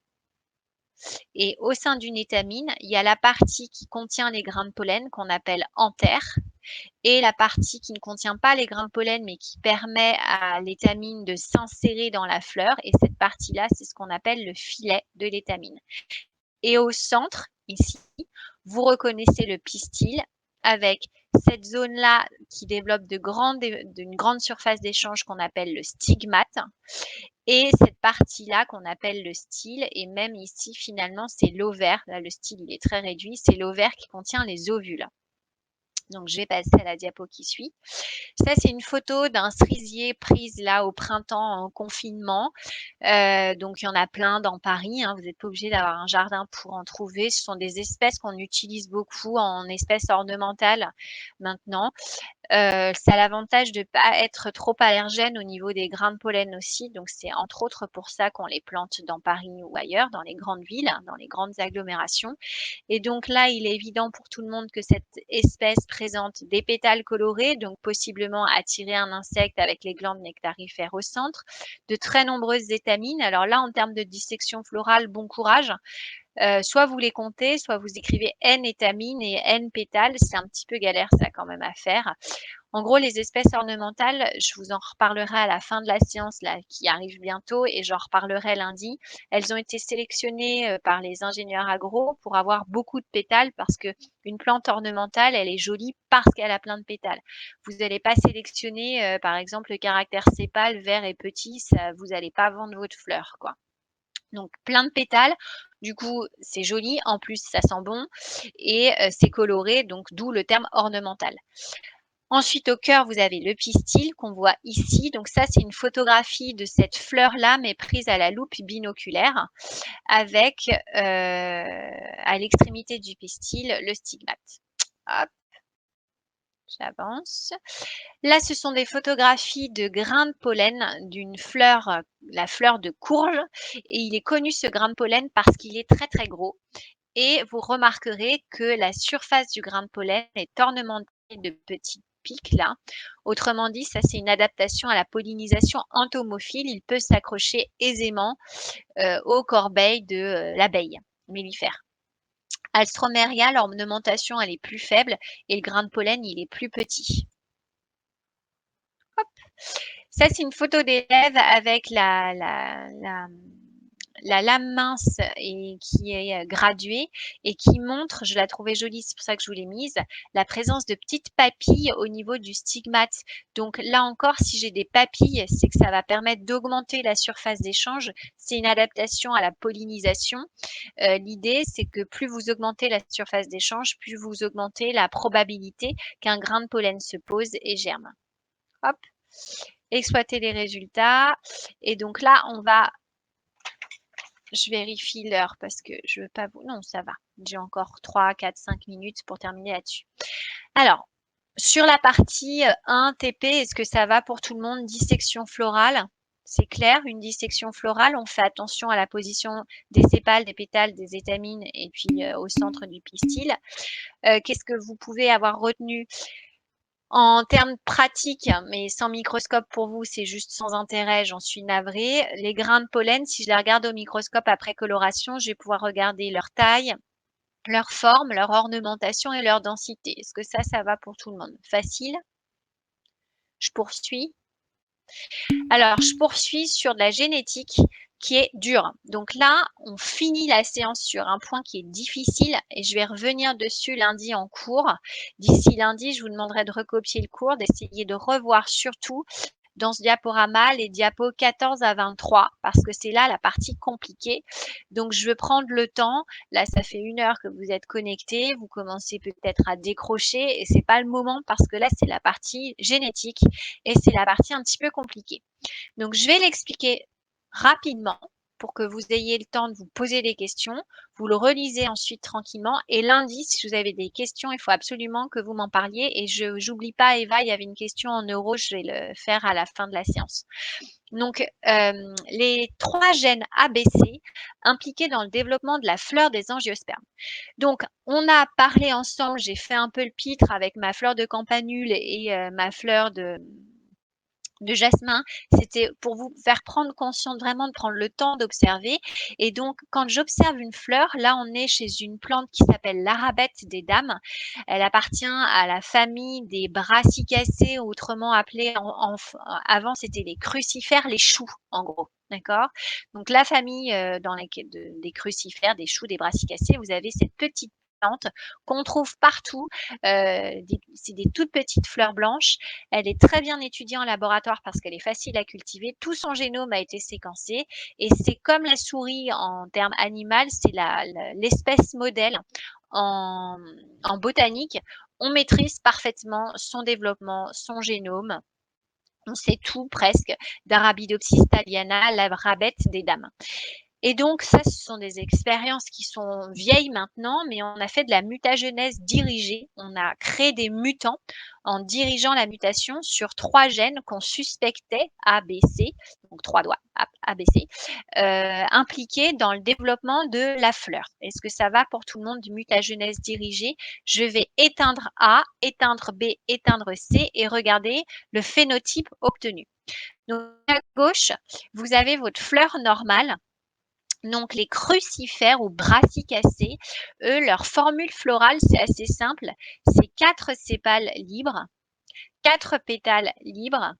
Et au sein d'une étamine, il y a la partie qui contient les grains de pollen qu'on appelle anthère et la partie qui ne contient pas les grains de pollen mais qui permet à l'étamine de s'insérer dans la fleur. Et cette partie-là, c'est ce qu'on appelle le filet de l'étamine. Et au centre, ici, vous reconnaissez le pistil avec cette zone-là qui développe d'une grande surface d'échange qu'on appelle le stigmate et cette partie-là qu'on appelle le style, et même ici, finalement, c'est l'ovaire. Là, le style, il est très réduit. C'est l'ovaire qui contient les ovules. Donc, je vais passer à la diapo qui suit. Ça, c'est une photo d'un cerisier prise là au printemps en confinement. Donc, il y en a plein dans Paris. Hein. Vous n'êtes pas obligé d'avoir un jardin pour en trouver. Ce sont des espèces qu'on utilise beaucoup en espèces ornementales maintenant. Ça a l'avantage de ne pas être trop allergène au niveau des grains de pollen aussi. Donc, c'est entre autres pour ça qu'on les plante dans Paris ou ailleurs, dans les grandes villes, dans les grandes agglomérations. Et donc là, il est évident pour tout le monde que cette espèce présente des pétales colorés, donc possiblement attirer un insecte avec les glandes nectarifères au centre, de très nombreuses étamines. Alors là, en termes de dissection florale, bon courage. Soit vous les comptez, soit vous écrivez N étamines et N pétales. C'est un petit peu galère ça quand même à faire. En gros, les espèces ornementales, je vous en reparlerai à la fin de la séance là, qui arrive bientôt et j'en reparlerai lundi. Elles ont été sélectionnées par les ingénieurs agro pour avoir beaucoup de pétales parce que une plante ornementale, elle est jolie parce qu'elle a plein de pétales. Vous n'allez pas sélectionner, par exemple, le caractère sépale vert et petit, ça, vous n'allez pas vendre votre fleur, quoi. Donc plein de pétales, du coup c'est joli, en plus ça sent bon et c'est coloré, donc d'où le terme ornemental. Ensuite, au cœur, vous avez le pistil qu'on voit ici. Donc ça, c'est une photographie de cette fleur-là, mais prise à la loupe binoculaire, avec à l'extrémité du pistil le stigmate. Hop, j'avance. Là, ce sont des photographies de grains de pollen d'une fleur, la fleur de courge. Et il est connu ce grain de pollen parce qu'il est très très gros. Et vous remarquerez que la surface du grain de pollen est ornementée de petits pics là. Autrement dit, ça c'est une adaptation à la pollinisation entomophile. Il peut s'accrocher aisément aux corbeilles de l'abeille mellifère. Alstroemeria, l'ornementation elle est plus faible et le grain de pollen il est plus petit. Hop. Ça c'est une photo d'élève avec la lame mince et qui est graduée et qui montre, je la trouvais jolie, c'est pour ça que je vous l'ai mise, la présence de petites papilles au niveau du stigmate. Donc là encore, si j'ai des papilles, c'est que ça va permettre d'augmenter la surface d'échange. C'est une adaptation à la pollinisation. L'idée, c'est que plus vous augmentez la surface d'échange, plus vous augmentez la probabilité qu'un grain de pollen se pose et germe. Hop, exploiter les résultats. Et donc là, on va je vérifie l'heure parce que je veux pas vous... Non, ça va. J'ai encore 3, 4, 5 minutes pour terminer là-dessus. Alors, sur la partie 1 TP, est-ce que ça va pour tout le monde? Dissection florale, c'est clair, une dissection florale, on fait attention à la position des sépales, des pétales, des étamines et puis au centre du pistil. Qu'est-ce que vous pouvez avoir retenu? En termes pratiques, mais sans microscope pour vous, c'est juste sans intérêt, j'en suis navrée. Les grains de pollen, si je les regarde au microscope après coloration, je vais pouvoir regarder leur taille, leur forme, leur ornementation et leur densité. Est-ce que ça va pour tout le monde? Facile? Je poursuis. Alors, je poursuis sur de la génétique qui est dure. Donc là, on finit la séance sur un point qui est difficile et je vais revenir dessus lundi en cours. D'ici lundi, je vous demanderai de recopier le cours, d'essayer de revoir surtout dans ce diaporama les diapos 14 à 23 parce que c'est là la partie compliquée. Donc, je veux prendre le temps. Là, ça fait 1 heure que vous êtes connectés. Vous commencez peut-être à décrocher et c'est pas le moment parce que là, c'est la partie génétique et c'est la partie un petit peu compliquée. Donc, je vais l'expliquer rapidement pour que vous ayez le temps de vous poser des questions. Vous le relisez ensuite tranquillement. Et lundi, si vous avez des questions, il faut absolument que vous m'en parliez. Et je n'oublie pas, Eva, il y avait une question en euros, je vais le faire à la fin de la séance. Donc, les 3 gènes ABC impliqués dans le développement de la fleur des angiospermes. Donc, on a parlé ensemble, j'ai fait un peu le pitre avec ma fleur de campanule et ma fleur de jasmin, c'était pour vous faire prendre conscience, vraiment de prendre le temps d'observer. Et donc, quand j'observe une fleur, là, on est chez une plante qui s'appelle l'arabette des dames. Elle appartient à la famille des brassicacées, autrement appelée avant, c'était les crucifères, les choux, en gros. D'accord? Donc, la famille des crucifères, des choux, des brassicacées, vous avez cette petite plante qu'on trouve partout. C'est des toutes petites fleurs blanches. Elle est très bien étudiée en laboratoire parce qu'elle est facile à cultiver. Tout son génome a été séquencé et c'est comme la souris en termes animal, c'est l'espèce modèle en, en botanique. On maîtrise parfaitement son développement, son génome. On sait tout presque d'Arabidopsis thaliana, la rabette des dames. Et donc, ça, ce sont des expériences qui sont vieilles maintenant, mais on a fait de la mutagenèse dirigée. On a créé des mutants en dirigeant la mutation sur 3 gènes qu'on suspectait ABC, donc 3 doigts ABC, impliqués dans le développement de la fleur. Est-ce que ça va pour tout le monde du mutagenèse dirigée? Je vais éteindre A, éteindre B, éteindre C et regarder le phénotype obtenu. Donc, à gauche, vous avez votre fleur normale. Donc les crucifères ou brassicacées, eux, leur formule florale, c'est assez simple. C'est 4 sépales libres, 4 pétales libres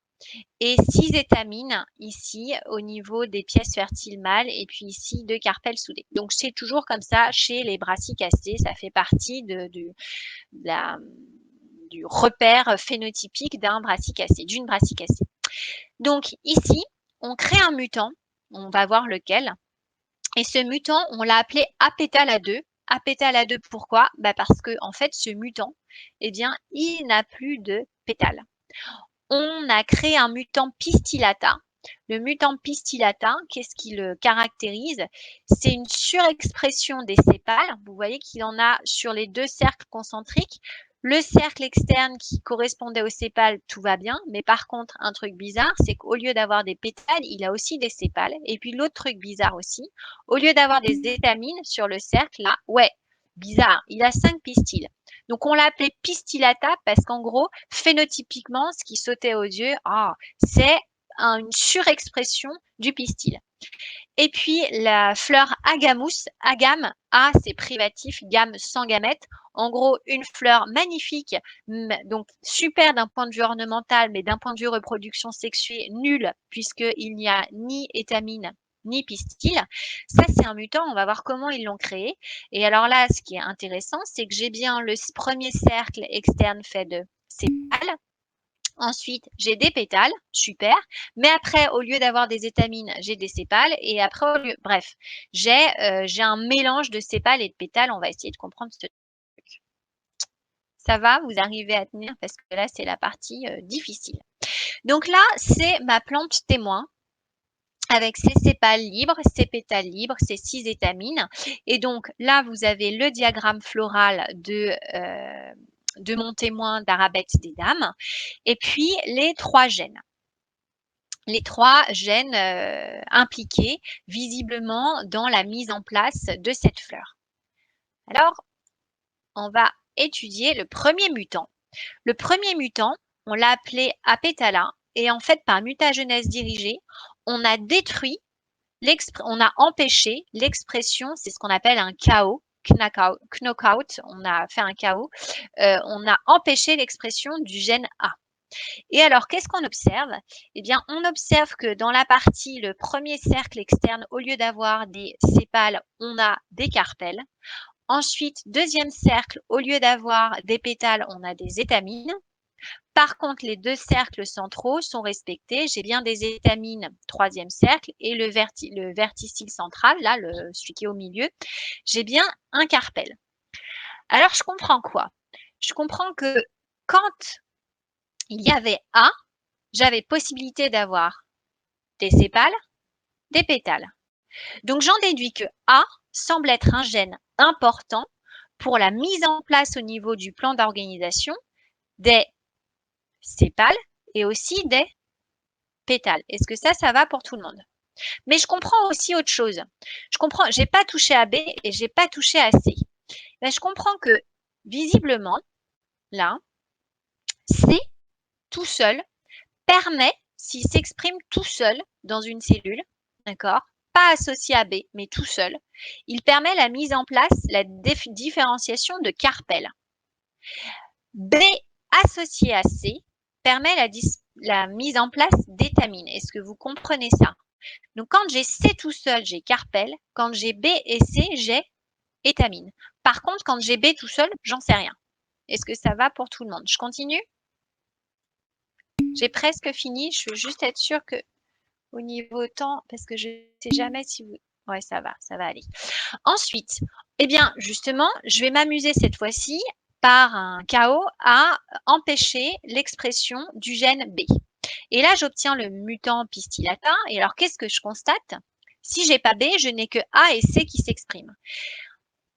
et 6 étamines ici au niveau des pièces fertiles mâles et puis ici 2 carpelles soudées. Donc c'est toujours comme ça chez les brassicacées, ça fait partie du repère phénotypique d'un brassicacée, d'une brassicacée. Donc ici, on crée un mutant, on va voir lequel. Et ce mutant, on l'a appelé apétale A2. Apétale A2, pourquoi? Parce que en fait, ce mutant, eh bien, il n'a plus de pétales. On a créé un mutant pistillata. Le mutant pistillata, qu'est-ce qui le caractérise? C'est une surexpression des sépales. Vous voyez qu'il en a sur les 2 cercles concentriques. Le cercle externe qui correspondait aux sépales, tout va bien. Mais par contre, un truc bizarre, c'est qu'au lieu d'avoir des pétales, il a aussi des sépales. Et puis l'autre truc bizarre aussi, au lieu d'avoir des étamines sur le cercle, là, ouais, bizarre, il a 5 pistils. Donc on l'a appelé pistillata parce qu'en gros, phénotypiquement, ce qui sautait aux yeux, c'est une surexpression du pistil. Et puis la fleur agamus, agame, A c'est privatif, gamme sans gamètes. En gros, une fleur magnifique, donc super d'un point de vue ornemental, mais d'un point de vue reproduction sexuée, nulle, puisqu'il n'y a ni étamine ni pistil. Ça, c'est un mutant, on va voir comment ils l'ont créé. Et alors là, ce qui est intéressant, c'est que j'ai bien le premier cercle externe fait de sépales. Ensuite, j'ai des pétales, super. Mais après, au lieu d'avoir des étamines, j'ai des sépales. Et après, bref, j'ai un mélange de sépales et de pétales. On va essayer de comprendre ce truc. Ça va? Vous arrivez à tenir? Parce que là, c'est la partie difficile. Donc là, c'est ma plante témoin avec ses sépales libres, ses pétales libres, ses 6 étamines. Et donc là, vous avez le diagramme floral de mon témoin d'Arabette des Dames. Et puis, les 3 gènes. Les 3 gènes impliqués visiblement dans la mise en place de cette fleur. Alors, on va étudier le premier mutant. Le premier mutant, on l'a appelé apétala et en fait, par mutagenèse dirigée, on a détruit, on a empêché l'expression, c'est ce qu'on appelle un KO, knockout, on a fait un KO, on a empêché l'expression du gène A. Et alors, qu'est-ce qu'on observe? Eh bien, on observe que dans la partie, le premier cercle externe, au lieu d'avoir des sépales, on a des carpelles. Ensuite, deuxième cercle, au lieu d'avoir des pétales, on a des étamines. Par contre, les 2 cercles centraux sont respectés. J'ai bien des étamines, troisième cercle, et le verticille central, là, celui qui est au milieu, j'ai bien un carpel. Alors, je comprends quoi? Je comprends que quand il y avait A, j'avais possibilité d'avoir des sépales, des pétales. Donc j'en déduis que A semble être un gène important pour la mise en place au niveau du plan d'organisation des sépales et aussi des pétales. Est-ce que ça va pour tout le monde? Mais je comprends aussi autre chose. Je comprends, j'ai pas touché à B et j'ai pas touché à C. Ben, je comprends que visiblement, là, C tout seul permet, s'il s'exprime tout seul dans une cellule, d'accord, pas associé à B, mais tout seul, il permet la mise en place, la différenciation de carpelles. B associé à C permet la mise en place d'étamines. Est-ce que vous comprenez ça? Donc, quand j'ai C tout seul, j'ai carpelle. Quand j'ai B et C, j'ai étamine. Par contre, quand j'ai B tout seul, j'en sais rien. Est-ce que ça va pour tout le monde? Je continue? J'ai presque fini. Je veux juste être sûre que au niveau temps, parce que je ne sais jamais si vous... Ouais, ça va aller. Ensuite, eh bien, justement, je vais m'amuser cette fois-ci par un chaos à empêcher l'expression du gène B. Et là, j'obtiens le mutant pistillata. Et alors, qu'est-ce que je constate? Si j'ai pas B, je n'ai que A et C qui s'expriment.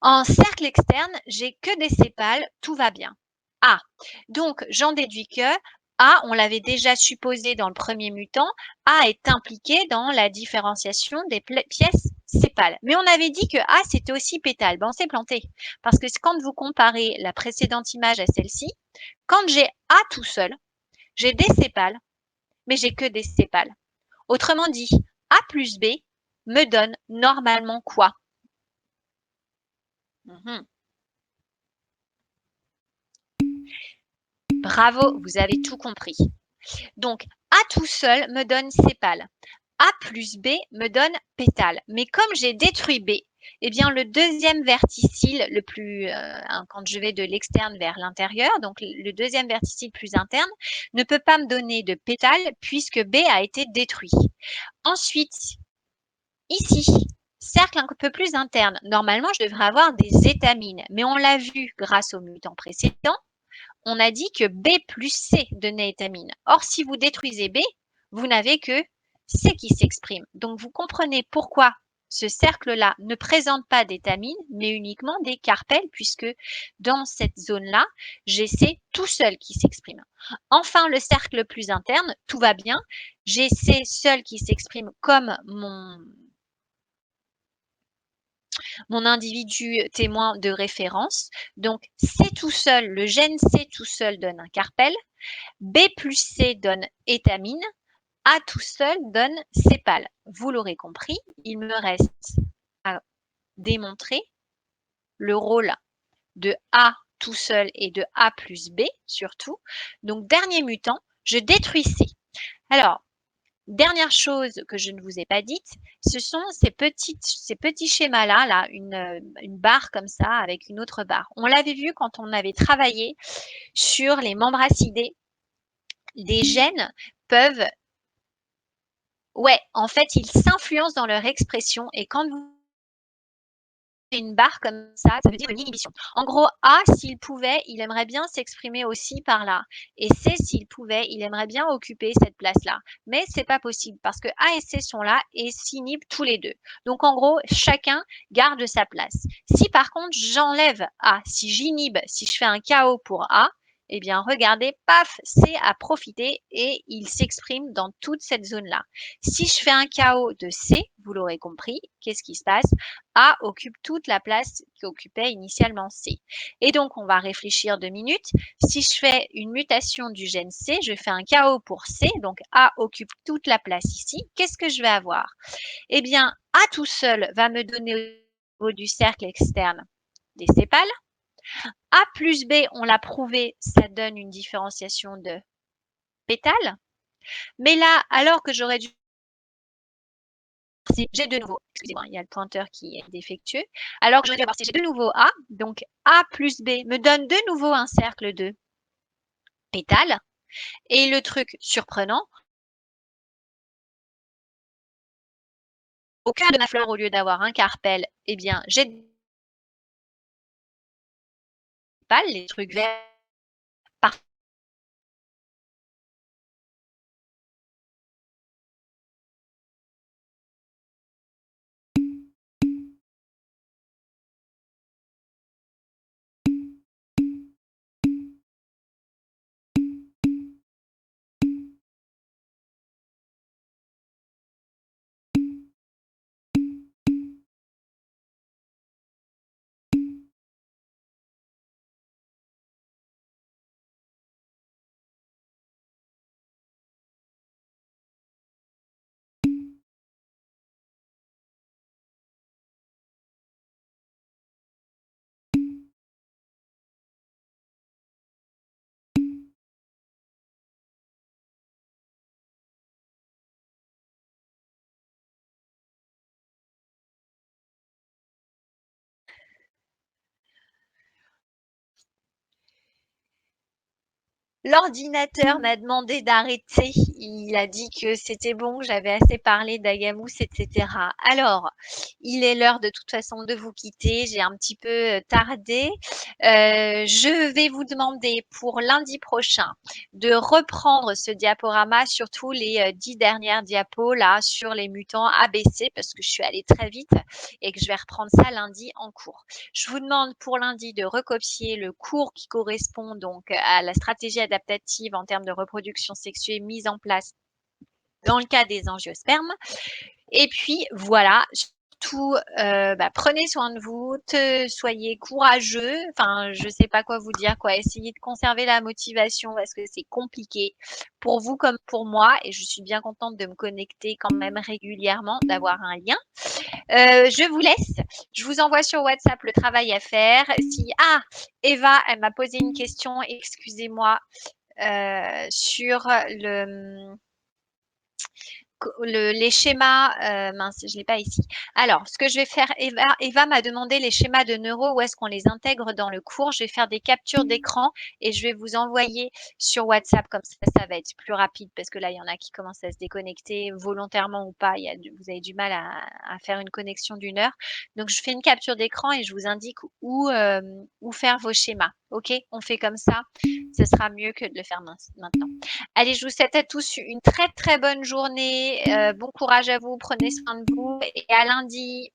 En cercle externe, j'ai que des sépales, tout va bien. A. Donc, j'en déduis que A, on l'avait déjà supposé dans le premier mutant, A est impliqué dans la différenciation des pièces sépales. Mais on avait dit que A, c'était aussi pétale. Ben, on s'est planté. Parce que quand vous comparez la précédente image à celle-ci, quand j'ai A tout seul, j'ai des sépales, mais j'ai que des sépales. Autrement dit, A plus B me donne normalement quoi? Mmh. Bravo, vous avez tout compris. Donc A tout seul me donne sépale. A plus B me donne pétale. Mais comme j'ai détruit B, eh bien le deuxième verticille le plus, quand je vais de l'externe vers l'intérieur, donc le deuxième verticille plus interne, ne peut pas me donner de pétale puisque B a été détruit. Ensuite, ici, cercle un peu plus interne. Normalement, je devrais avoir des étamines, mais on l'a vu grâce au mutant précédent, on a dit que B plus C donnait étamine. Or, si vous détruisez B, vous n'avez que C qui s'exprime. Donc, vous comprenez pourquoi ce cercle-là ne présente pas d'étamine, mais uniquement des carpelles, puisque dans cette zone-là, j'ai C tout seul qui s'exprime. Enfin, le cercle plus interne, tout va bien. J'ai C seul qui s'exprime comme mon individu témoin de référence. Donc, C tout seul, le gène C tout seul donne un carpel. B plus C donne étamine. A tout seul donne sépale. Vous l'aurez compris, il me reste à démontrer le rôle de A tout seul et de A plus B surtout. Donc, dernier mutant, je détruis C. Alors, dernière chose que je ne vous ai pas dite, ce sont ces petits schémas-là, là, une barre comme ça avec une autre barre. On l'avait vu quand on avait travaillé sur les membres acidés. Les gènes peuvent, ouais, en fait, ils s'influencent dans leur expression et quand vous une barre comme ça veut dire une inhibition. En gros, A, s'il pouvait, il aimerait bien s'exprimer aussi par là. Et C, s'il pouvait, il aimerait bien occuper cette place-là. Mais c'est pas possible parce que A et C sont là et s'inhibent tous les deux. Donc, en gros, chacun garde sa place. Si par contre, j'enlève A, si j'inhibe, si je fais un chaos pour A, eh bien, regardez, paf, C a profité et il s'exprime dans toute cette zone-là. Si je fais un chaos de C, vous l'aurez compris, qu'est-ce qui se passe? A occupe toute la place qu'occupait initialement C. Et donc, on va réfléchir 2 minutes. Si je fais une mutation du gène C, je fais un chaos pour C, donc A occupe toute la place ici. Qu'est-ce que je vais avoir? Eh bien, A tout seul va me donner au niveau du cercle externe des sépales. A plus B, on l'a prouvé, ça donne une différenciation de pétales. Mais là, alors que j'aurais dû si j'ai de nouveau, excusez-moi, il y a le pointeur qui est défectueux. Alors que j'aurais dû avoir si j'ai de nouveau A, donc A plus B me donne de nouveau un cercle de pétales. Et le truc surprenant, au cœur de ma fleur, au lieu d'avoir un carpel, eh bien, j'ai des pétales, les trucs verts par L'ordinateur m'a demandé d'arrêter. Il a dit que c'était bon, j'avais assez parlé d'Agamous, etc. Alors, il est l'heure de toute façon de vous quitter. J'ai un petit peu tardé. Je vais vous demander pour lundi prochain de reprendre ce diaporama, surtout les 10 dernières diapos là sur les mutants ABC parce que je suis allée très vite et que je vais reprendre ça lundi en cours. Je vous demande pour lundi de recopier le cours qui correspond donc à la stratégie adaptative en termes de reproduction sexuée mise en place dans le cas des angiospermes. Et puis voilà, surtout, prenez soin de vous, soyez courageux. Enfin, je sais pas quoi vous dire, quoi. Essayez de conserver la motivation parce que c'est compliqué pour vous comme pour moi et je suis bien contente de me connecter quand même régulièrement, d'avoir un lien. Je vous laisse. Je vous envoie sur WhatsApp le travail à faire. Si Eva, elle m'a posé une question, excusez-moi, sur les schémas, mince, je l'ai pas ici. Alors, ce que je vais faire, Eva m'a demandé les schémas de neuro, où est-ce qu'on les intègre dans le cours. Je vais faire des captures d'écran et je vais vous envoyer sur WhatsApp. Comme ça va être plus rapide parce que là, il y en a qui commencent à se déconnecter volontairement ou pas. Vous avez du mal à faire une connexion d'une heure. Donc, je fais une capture d'écran et je vous indique où faire vos schémas. OK? On fait comme ça. Ce sera mieux que de le faire maintenant. Allez, je vous souhaite à tous une très très bonne journée. Bon courage à vous, prenez soin de vous et à lundi.